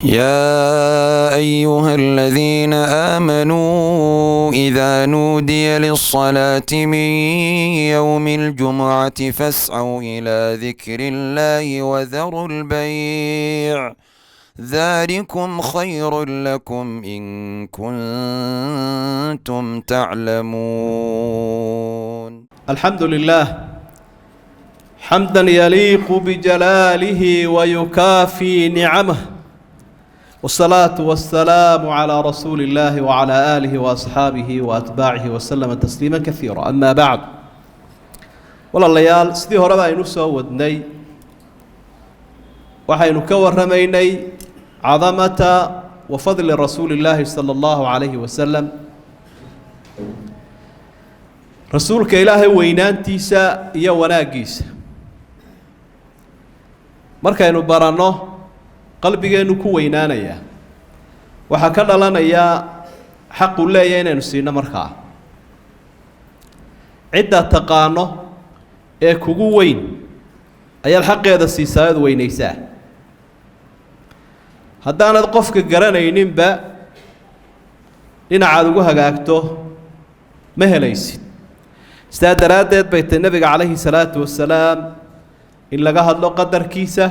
يا أيها الذين آمنوا إذا نودي للصلاة من يوم الجمعة فاسعوا إلى ذكر الله وذروا البيع ذلكم خير لكم إن كنتم تعلمون. الحمد لله حمدا يليق بجلاله ويكافي نعمه، والصلاة والسلام على رسول الله وعلى آله وأصحابه وأتباعه وسلم تسليما كثيرا. أما بعد، walaalayaal sidii horeba aynu soo wadnay waxaynu ka warramaynay cadamata wa fadli rasuulillaahi sala allahu calayhi wasalam, rasuulka ilaahay weynaantiisa iyo wanaaggiisa. markaynu baranno qalbigeennu ku weynaanaya, waxaa ka dhalanaya xaqu leeyahay inaynu siino. markaa cidda taqaano ee kugu weyn ayaad xaqeeda siisaa ood weynaysaa. haddaanad qofka garanayninba dhinacaad ugu hagaagto ma helaysid. sidaa daraaddeed bay tay nebiga calayhi salaatu wasalaam in laga hadlo qadarkiisa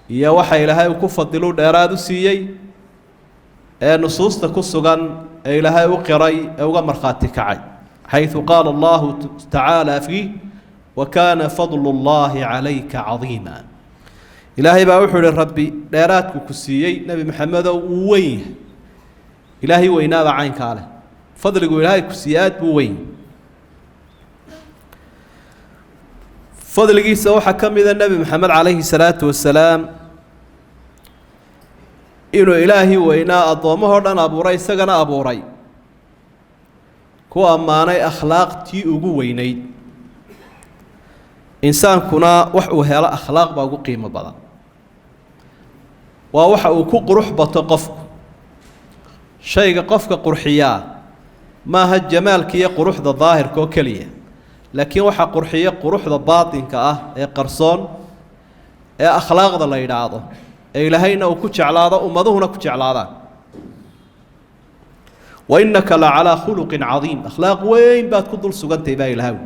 iyo waxa ilaahay uu ku fadilu dheeraad u siiyey ee nusuusta ku sugan ee ilaahay u qiray ee uga markhaati kacay, xayثu qaala allahu tacaala fiih wakaana fadlu اllahi calayka cadiima. ilaahay baa wuxuu ihi rabbi dheeraadku ku siiyey nebi maxamedow uu weyn yahay. ilaahay weynaaba caynkaa leh, fadligu ilaahay ku siiyey aad buu weyn. fadligiisa waxaa ka mida nebi maxamed calayhi salaatu wasalaam inuu ilaahi weynaa addoommahoo dhan abuuray, isagana abuuray, ku ammaanay akhlaaqtii ugu weynayd. insaankuna wax uu helo akhlaaq baa ugu qiimo badan. waa waxa uu ku qurux bato qofku. shayga qofka qurxiyaa maaha jamaalka iyo quruxda daahirka oo keliya, laakiin waxaa qurxiya quruxda baatinka ah ee qarsoon ee akhlaaqda la yidhaahdo, ee ilaahayna uu ku jeclaado, ummaduhuna ku jeclaadaan. wa innaka la calaa khuluqin cadiim, akhlaaq weyn baad ku dul sugantahay baa ilaahay.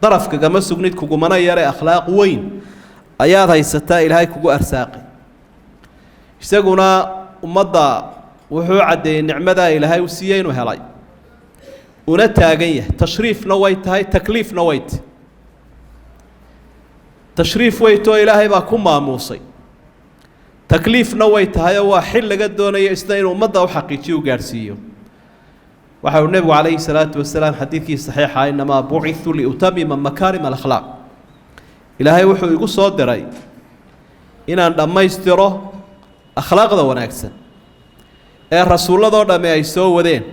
darafkagama sugnid, kugumana yare, akhlaaq weyn ayaad haysataa, ilaahay kugu arsaaqay. isaguna ummadda wuxuu caddeeyey nicmadaa ilaahay u siiyey inuu helay, una taagan yahay. tashriifna way tahay, takliifna way tahay. tashriif weytoo ilaahay baa ku maamuusay, takliifna way tahayoo waa xil laga doonayo isna inuu ummadda u xaqiijiyo u gaadhsiiyo. waxa uu nebigu calayhi salaatu wasalaam xadiidkii saxiixa inamaa bucitu liutamima makaarim alakhlaaq, ilaahay wuxuu igu soo diray inaan dhammaystiro akhlaaqda wanaagsan ee rasuulladoo dhamme ay soo wadeen.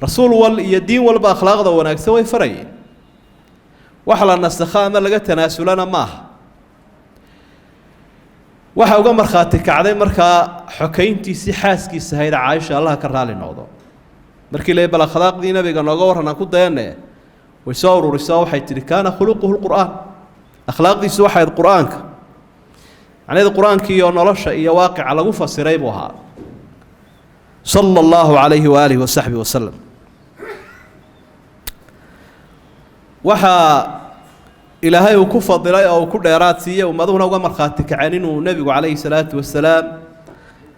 rasuul wal iyo diin walba akhlaaqda wanaagsan way farayeen. wax la nasakho ama laga tanaasulana maaha. waxa uga markhaati kacday markaa xokayntiisii xaaskiisa ahayd caaisha, allaha ka raali noqdo. markii la bal akhlaaqdii nabiga nooga warran aan ku dayane, way soo ururisay oo waxay tidhi kaana khuluquhu lqur'aan, akhlaaqdiisu waxay ahayd qur'aanka. macnaheedu qur'aankii iyo nolosha iyo waaqica lagu fasiray buu ahaa, sala allahu calayhi waaalihi wasaxbihi wasalam. waxaa ilaahay uu ku fadilay oo uu ku dheeraad siiyey, ummaduhuna uga markhaati kaceen inuu nebigu calayhi salaatu wasalaam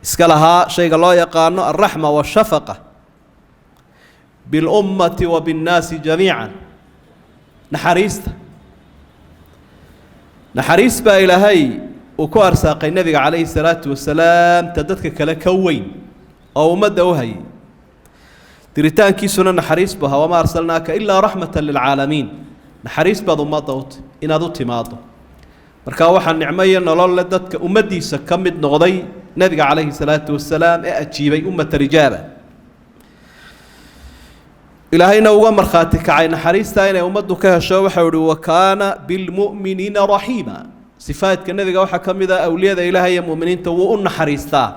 iska lahaa shayga loo yaqaano alraxma waashafaqa bilummati wa binnaasi jamiican. naxariista, naxariis baa ilaahay uu ku arsaaqay nebiga calayhi salaatu wasalaam ta dadka kale ka weyn oo ummadda u hayay. diritaankiisuna naxariis buu ahaa, wamaa arsalnaaka ilaa raxmatan lilcaalamiin. naxariis baad ummadda inaad u timaado. marka waxaa nicmo iyo nolol le dadka ummaddiisa ka mid noqday nebiga calayhi salaatu wasalaam ee ajiibay ummata rijaaba. ilaahayna uga markhaati kacay naxariistaa inay ummaddu ka hesho. waxau ihi wakaana bilmu'miniina raxiima. sifaadka nebiga waxaa ka mid ah awliyada ilaahay iyo mu'miniinta wuu u naxariistaa.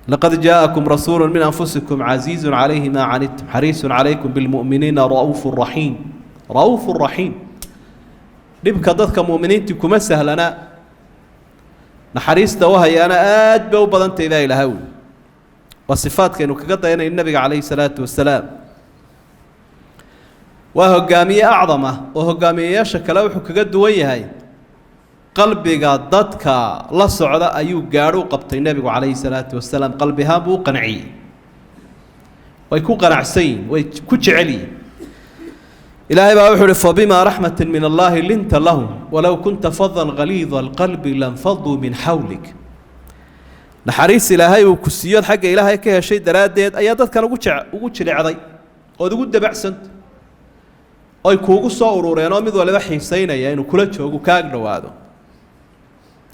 لقد جاءكم رسول من أنفسكم عزيز عليه ما عنتم حريص عليكم بالمؤمنين رؤوف رحيم. رؤوف رحيم. dhibka dadka muuminiintii kuma sahlana naxariista wahayaana aad bay u badantay baa ilaahay wi waa sifaadkeenu kaga dayanay nabiga calayhi salaatu wasalaam waa hogaamiye acdama oo hogaamiyeyaasha kale wuxuu kaga duwan yahay qalbiga dadka la socda ayuu gaadho u qabtay nabigu calayhi salaatu wasalaam qalbi ahaan buu u qanciyey way ku qanacsan yihiin way ku jecel yihiin ilaahay baa wuxuu uhi fabimaa raxmatin min allaahi linta lahum walow kunta fadan galiida alqalbi lanfaduu min xawlik naxariis ilaahay uu ku siiyood xagga ilaahay ka heshay daraaddeed ayaa dadkan ugu jilicday ood ugu dabacsanta oy kuugu soo urureen oo mid waliba xiisaynaya inuu kula joogo ka ag dhowaado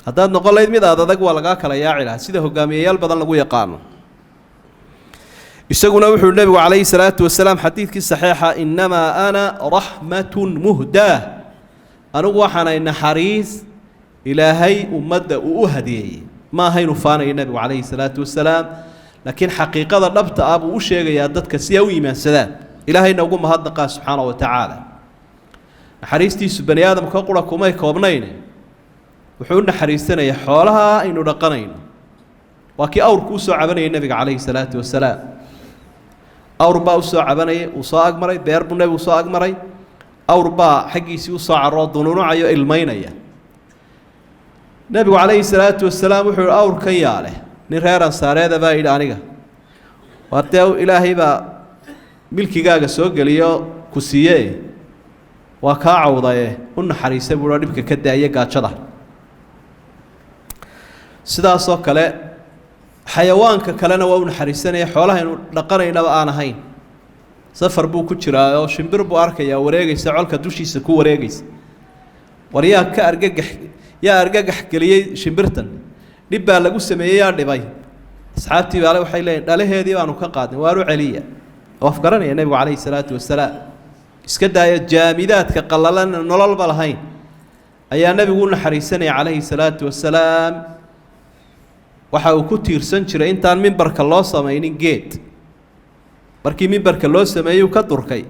haddaad noqon layd mid aad adag waa lagaa kala yaaci lahaa sida hogaamiyeyaal badan lagu yaqaano isaguna wuxuu nabigu calayhi salaatu wasalaam xadiidkii saxiixa innamaa ana raxmatun muhdaa anigu waxaanay naxariis ilaahay ummadda uu u hadiyeeyey ma ahaynu faanayo nabigu calayhi salaatu wasalaam laakiin xaqiiqada dhabta ah buu u sheegayaa dadka si ay u iimaansadaan ilaahayna ugu mahadnaqaa subxaana wa tacaala naxariistiisu bani aadamka qura kumay koobnayn wuxuu u naxariisanaya xoolaha aynu dhaqanayno waa kii awrku u soo cabanayay nabiga calayhi salaatu wasalaam awr baa u soo cabanayay uu soo agmaray beer buu nebigu soo agmaray awr baa xaggiisii u soo caroo dunuunucayo ilmaynaya nebigu calayhi salaatu wasalaam wuxuu yihi awrkan yaa leh nin reer ansaareeda baa yidhi aniga waa dee ilaahay baa milkigaaga soo geliyo ku siiye waa kaa cawdaye u naxariisa buuha dhibka ka daaya gaajada sidaasoo kale xayawaanka kalena waa u naxariisanaya xoolahaynu dhaqanaynaba aan ahayn safar buu ku jiraa oo shimbir buu arkayaa wareegaysa colka dushiisa ku wareegaysa war yaa argagax geliyey shimbirtan dhib baa lagu sameeyey yaa dhibay asxaabtii baale waxay leeyihin dhalaheedii baanu ka qaadnay waanu celiya oo afgaranaya nebigu calayhi salaatu wasalaam iska daaya jaamidaadka qallalan nololba lahayn ayaa nebigu u naxariisanaya calayhi salaatu wasalaam waxa uu ku tiirsan jiray intaan mimbarka loo samaynin geed markii mimbarka loo sameeyey uu ka durkay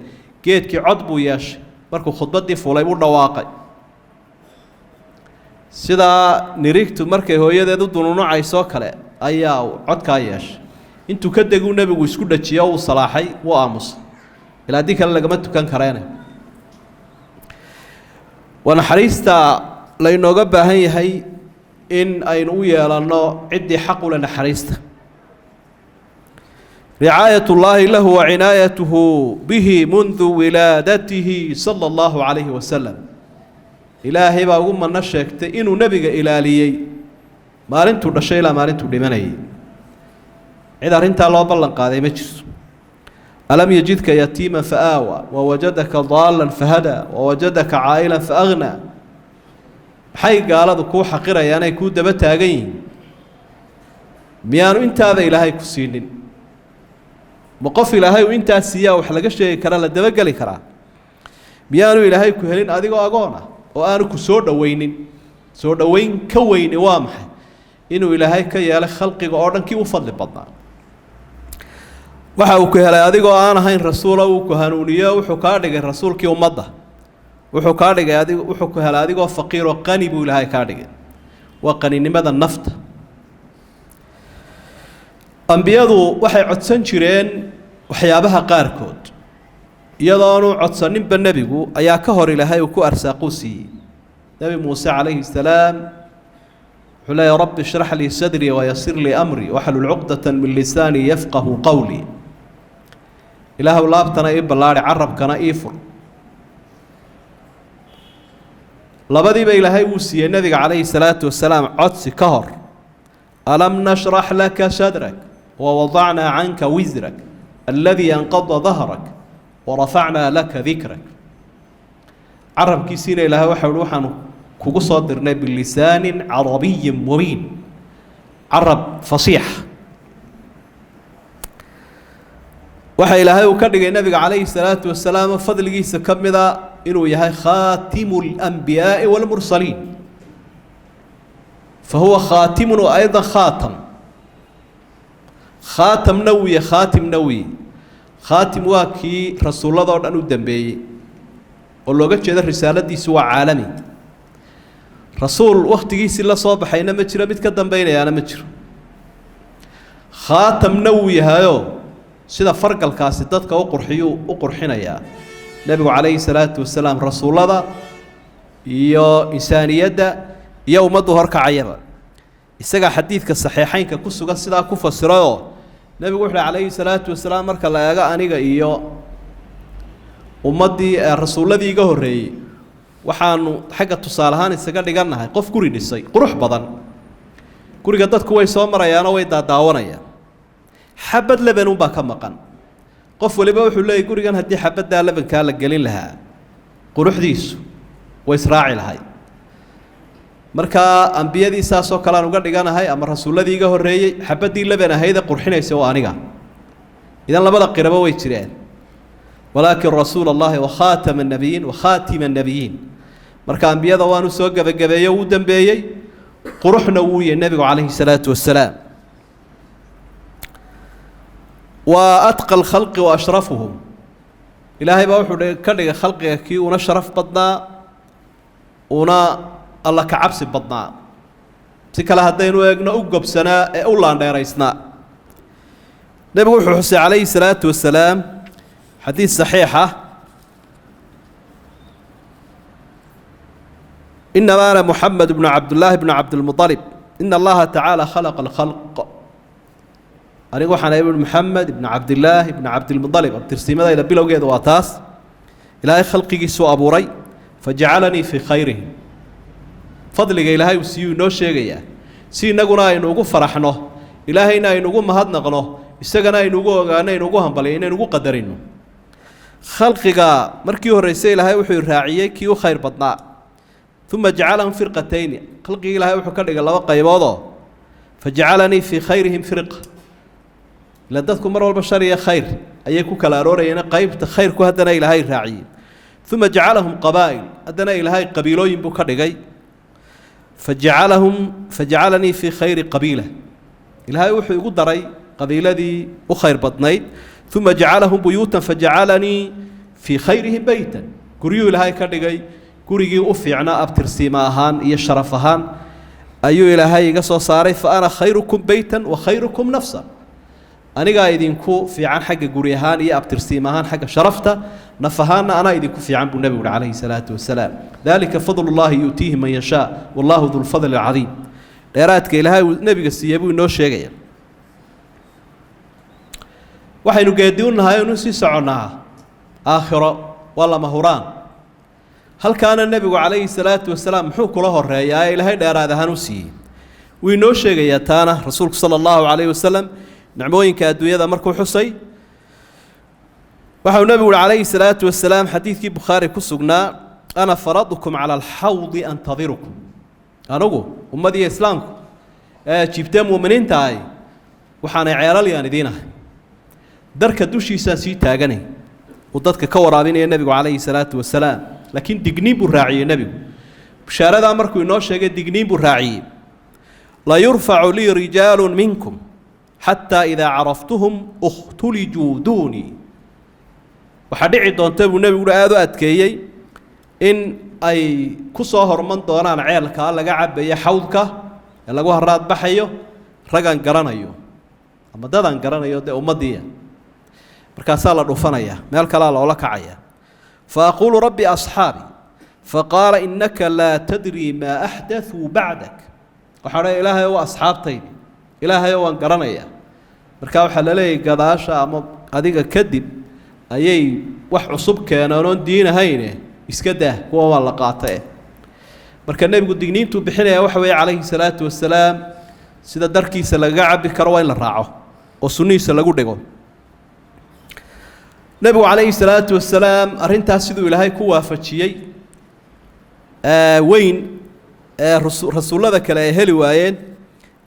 geedkii cod buu yeeshay markuu khudbaddii fulay buu dhawaaqay sidaa nirigtu markay hooyadeed u dunuunucaysoo kale ayaa codkaa yeeshay intuu ka deguu nebigu isku dhajiyo uu salaaxay wuu aamusay ilaa haddii kale lagama tukan kareene waa naxariista laynooga baahan yahay in aynu u yeelanno ciddii xaq u leh naxariista ricaayat ullaahi lahu wa cinaayatuhu bihi mundu wilaadatihi sala allahu calayhi wasalam ilaahay baa ugu manno sheegtay inuu nebiga ilaaliyey maalintuu dhashay ilaa maalintuu dhimanayay cid arrintaa loo ballan qaaday ma jirto alam yajidka yatiiman faaawa wawajadaka daalan fahadaa wawajadaka caa'ilan faaghnaa maxay gaaladu kuu xaqirayaan ay kuu daba taagan yihiin miyaanu intaaba ilaahay ku siinin ma qof ilaahay uu intaas siiyaa wax laga sheegi karaa la dabageli karaa miyaanu ilaahay ku helin adigoo agoon ah oo aanu ku soo dhowaynin soo dhowayn ka weyni waa maxay inuu ilaahay ka yeelay khalqiga oo dhan kii u fadli badnaa waxa uu ku helay adigoo aan ahayn rasuula uu ku hanuuniyo wuxuu kaa dhigay rasuulkii ummadda wuxuu kaa dhigay wuxuu ku helay adigoo faqiir oo qani buu ilaahay kaa dhigay waa qaninimada nafta ambiyadu waxay codsan jireen waxyaabaha qaarkood iyadoonu codsaninba nebigu ayaa ka hor ilaahay uu ku arsaaquu siiyey nebi muuse calayhi salaam wuxuu leeyahy rabbi ishrax lii sadrii wayasir lii amrii waxlul cuqdatan min lisaanii yafqahu qowlii ilaahu laabtana ii ballaadhi carabkana ii fur labadiiba ilaahay wuu siiyey nebiga calayhi salaatu wasalaam codsi ka hor alam nashrax laka sadrak wawadacnaa canka wisrak aladii anqada dahrak warafacnaa laka dikrak carabkiisiina ilaahay waxa uhi waxaanu kugu soo dirnay bilisaanin carabiyin mubiin carab fasiix waxa ilaahay uu ka dhigay nebiga calayhi salaatu wasalaam fadligiisa ka mida inuu yahay khaatimu اlanbiyaaءi wاlmursaliin fahuwa khaatimun wa ayضa khaatam khaatamna wiye khaatimna wiye khaatim waa kii rasuulladoo dhan u dambeeyey oo looga jeedo risaaladiisu waa caalami rasuul waqtigiisii la soo baxayna ma jiro mid ka dambaynayaana ma jiro khaatamna wuu yahayo sida fargalkaasi dadka u qurxinayaa nebigu calayhi salaatu wasalaam rasuullada iyo insaaniyadda iyo ummaddu horkacayaba isagaa xadiidka saxiixaynka ku sugan sidaa ku fasirayoo nebigu wuxuu calayhi salaatu wasalaam marka la eego aniga iyo ummaddii rasuulladii iga horreeyey waxaanu xagga tusaale ahaan isaga dhigannahay qof guri dhisay qurux badan guriga dadku way soo marayaanoo way daadaawanayaan xabad leban unbaa ka maqan qof waliba wuxuu leeyahy gurigan haddii xabaddaa lebankaa la gelin lahaa quruxdiisu way israaci lahay markaa ambiyadii saasoo kale aan uga dhiganahay ama rasuulladii iga horreeyey xabaddii leban ahayda qurxinaysa waa aniga idan labada qirabo way jireen walaakin rasuula allahi wakhaatama annabiyiin wakhaatima annabiyiin marka ambiyada waanu soo gebagabeeye wuu dambeeyey quruxna wuu yahay nebigu calayhi salaatu wasalaam wa atqa alkhalqi wa ashrafuhum ilaahay baa wuxuu ka dhigay khalqiga kii una sharaf badnaa una alla ka cabsi badnaa si kale haddaynu eegno u gobsanaa ee u laandheeraysnaa nebigu wuxuu xusay calayhi salaatu wasalaam xadiis saxiixa إنما أنا محمد بن عبد الله بن عبد المطلب إن الله تعالى خلق الخلق أنا وحنا ابن محمد بن عبد الله بن عبد المطلب الترسيم هذا إلى بلوجه دواتاس إلى خلقي سوء أبو ري فجعلني في خيره فضل إلهي وسيو نو شيء سي نقولنا إنه فرحنا إلهينا إنه مهدنا قناه استجنا إنه هم بلينا إنه قدرينه خلقك مركيه الرئيس إلهي وحي الراعية كيو خير بطنا ثم جعلهم فرقتين خلقي إلهي وحي كرق الله قيباضا فجعلني في خيرهم فرقة لدتكم مرة البشرية خير أيكو كالاروري أنا قيبت خير كهدنا إلهي الراعية ثم جعلهم قبائل أدنا إلهي قبيلوين بكرقي فجعلني في خير قبيلة إلهي وحي قدري قبيلة دي وخير بطنين ثم جعلهم بيوتا فجعلني في خيرهم بيتا قريو إلهي كرقي قريو أفعنا أبترسيماهان إيا الشرفهان أيو إلهي قصو صاري فأنا خيركم بيتا وخيركم نفسا أنا قايدينكو في عن حق قريهان إيا أبترسيماهان حق شرفتا نفهان أنا إذنكو في عن النبي عليه الصلاة والسلام ذلك فضل الله يؤتيه من يشاء والله ذو الفضل العظيم ليراتك إلهي النبي قصيبو إنو الشيء waxaynu geediyunahay inuu sii soconaa aakhiro wala mahuraan halkaana nabigu calayhi salaatu wasalaam muxuu kula horeeyaa ilaahay dheeraad ahaan u siiyey wuu inoo sheegayaa taana rasuulku sala allahu calayhi wasalam nicmooyinka adduunyada markuu xusay waxau nabigu calayhi salaatu wasalaam xadiidkii bukhaari ku sugnaa ana faradukum cala alxawdi antadirukum anugu ummadii islaamku jibtee muuminiinta ahay waxaanay ceelalyaan idiinahay darka dushiisaan sii taaganay uu dadka ka waraabinaya nebigu calayhi salaatu wasalaam laakiin digniin buu raaciyey nebigu bishaaradaa markuu inoo sheegay digniin buu raaciyey la yurfacu lii rijaalun minkum xataa idaa caraftuhum ukhtulijuu duunii waxaa dhici doonta buu nebigu aada u adkeeyey in ay ku soo horman doonaan ceelkaa laga cabayo xawdka ee lagu haraad baxayo ragaan garanayo ama dadaan garanayo dee ummaddiiya markaasaa la dhufanaya meel kalaa loola kacaya faaquulu rabbi asxaabi faqaala innaka laa tadrii maa axdathuu bacdak waxaa dhahay ilaahay waa asxaabtaydi ilaahay waan garanaya markaa waxaa la leeyahay gadaasha ama adiga kadib ayay wax cusub keeneen oon diin ahayne iska dah kuwa waa la qaatay marka nebigu digniintuu bixinaya waxa weeye calayhi salaatu wasalaam sida darkiisa lagaga cabbi karo waa in la raaco oo sunnihiisa lagu dhigo nebigu calayhi salaatu wasalaam arrintaas siduu ilaahay ku waafajiyey weyn ee rasuullada kale ay heli waayeen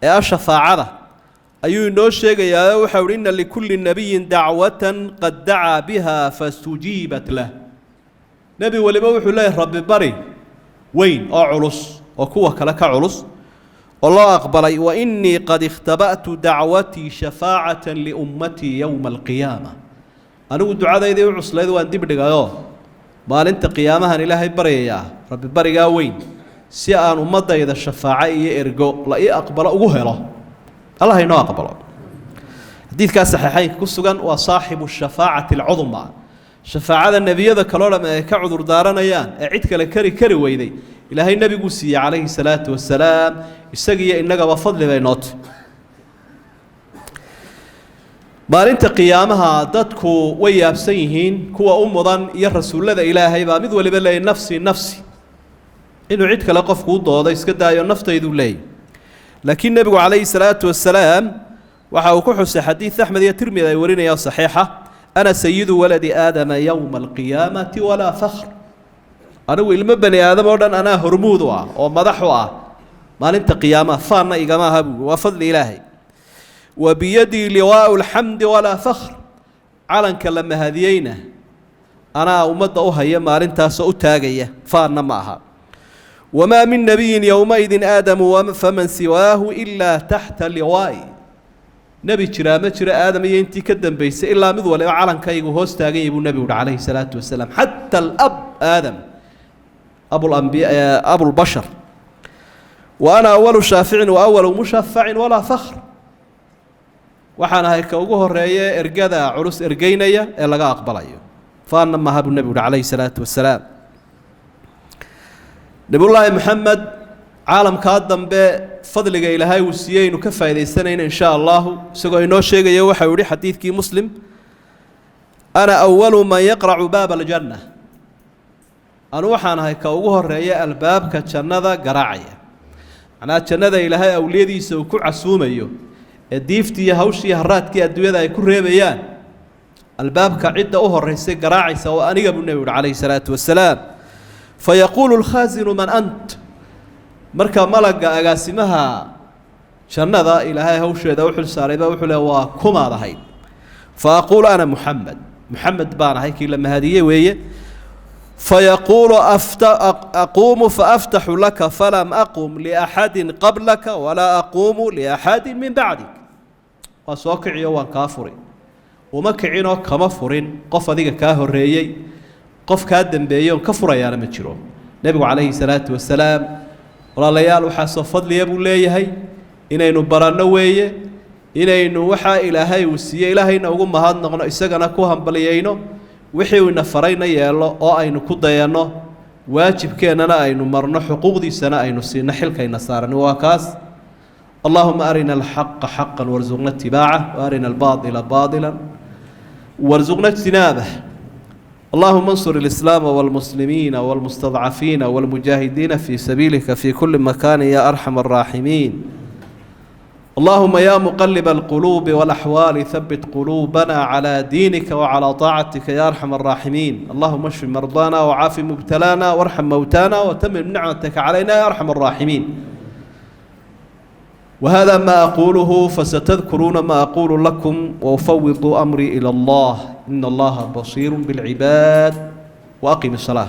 ee shafaacada ayuu inoo sheegayaa waxa uu inna likulli nabiyin dacwatan qad dacaa biha fastujiibat lah nebi waliba wuxuu leeyahay rabbi bari weyn oo culus oo kuwa kale ka culus oo loo aqbalay wa innii qad ikhtaba'tu dacwatii shafaacatan liummatii yowma alqiyaama anigu ducadaydii u cuslayd waan dib dhigayoo maalinta qiyaamahan ilaahay baryayaa rabbi barigaa weyn si aan ummadayda shafaaco iyo ergo la ii aqbalo ugu helo allah inoo aqbalo xadiidkaas saxiixaynka ku sugan waa saaxibu shafaacati alcudma shafaacada nebiyada kaloo dham ay ka cudur daaranayaan ee cid kale kari weyday ilaahay nebiguu siiyey calayhi salaatu wasalaam isagiiyo innagaba fadli bay nootay maalinta qiyaamaha dadku way yaabsan yihiin kuwa u mudan iyo rasuullada ilaahay baa mid waliba leeyahy nafsi nafsi inuu cid kale qofku u doodo iska daayo naftaydu leeyahy laakiin nebigu calayhi salaatu wasalaam waxa uu ku xusay xadiid axmed iyo tirmidi ay warinayaan saxiixa ana sayidu waladi aadama yowma alqiyaamati walaa fakhr anigu ilmo bani aadam oo dhan anaa hormuud u ah oo madax u ah maalinta qiyaamaha faanna igama aha buuri waa fadli ilaahay وبيدي لواء الحمد ولا فخر علنك لما هدينا أنا أمد أوهي مارنتا سأتاقية فارنا معها وما من نبي يومئذ آدم فمن سواه إلا تحت لواء نبي كرامة آدم ينتي كدن بيس إلا مذول علنك يقول تاقي أبو النبي عليه الصلاة والسلام حتى الأب آدم أبو الأنبياء أبو البشر وأنا أول شافع وأول مشفع ولا فخر waxaan ahay ka ugu horeeyay ergada culus ergeynaya ee laga aqbalayo faana ma habu nabi calayhi salaatu wasalaam nabiyullaahi maxamed caalamka dambe fadliga ilaahay uu siiyay inuu ka faa'iideysanayna insha Allah isagoo inoo sheegayo waxa uu yiri xadiidkii muslim ana awwalu man yaqra'u baab aljanna anu waxaan ahay ka ugu horeeyay albaabka jannada garaacaya ana jannada ilaahay awliyadiisa uu ku casuumayo diiftii hawshii haraadkii adduunyada ay ku reebayaan albaabka cidda u horeysay garaacaysa oo aniga buu nabi calayhi salaatu wasalaam fayaqulu alkhazinu man ant marka malaga agaasimaha jannada ilaahay hawsheeda u xil saaray baa wuxuu leeyahay waa kumaad ahayd faaqulu ana muhammad baan ahay kii la mahadiyay weeye فيقول أقوم فأفتح لك فلم أقم لأحد قبلك ولا أقوم لأحد من بعدك وسوكع يوان كافر ومكعينو كمفر قف ذيك كاهر ريي قف كادن بيون كفر يا نمتشرو نبي عليه الصلاة والسلام ولا ليال وحاسو فضل يبو ليهي إنينو برانوية إنينو وحا إلهي وسيا إلهي نوغم هاد نغنو إساقنا كوهم بليينو wixii uu nafarayna yeelo oo aynu ku dayano waajibkeenana aynu marno xuquuqdiisana aynu siina xilkayna saaran waa kaas اللهم أرنا الحق حقا وارزقنا اتباعه وأرنا الباطل باطلا وارزقنا اجتنابه اللهم انصر الإسلام والمسلمين والمستضعفين والمجاهدين في سبيلك في كل مكان يا أرحم الراحمين اللهم يا مقلب القلوب والأحوال ثبت قلوبنا على دينك وعلى طاعتك يا أرحم الراحمين اللهم اشف مرضانا وعاف مبتلانا وارحم موتانا وتمم نعمتك علينا يا أرحم الراحمين وهذا ما أقوله فستذكرون ما أقول لكم وأفوض أمري إلى الله إن الله بصير بالعباد وأقم الصلاة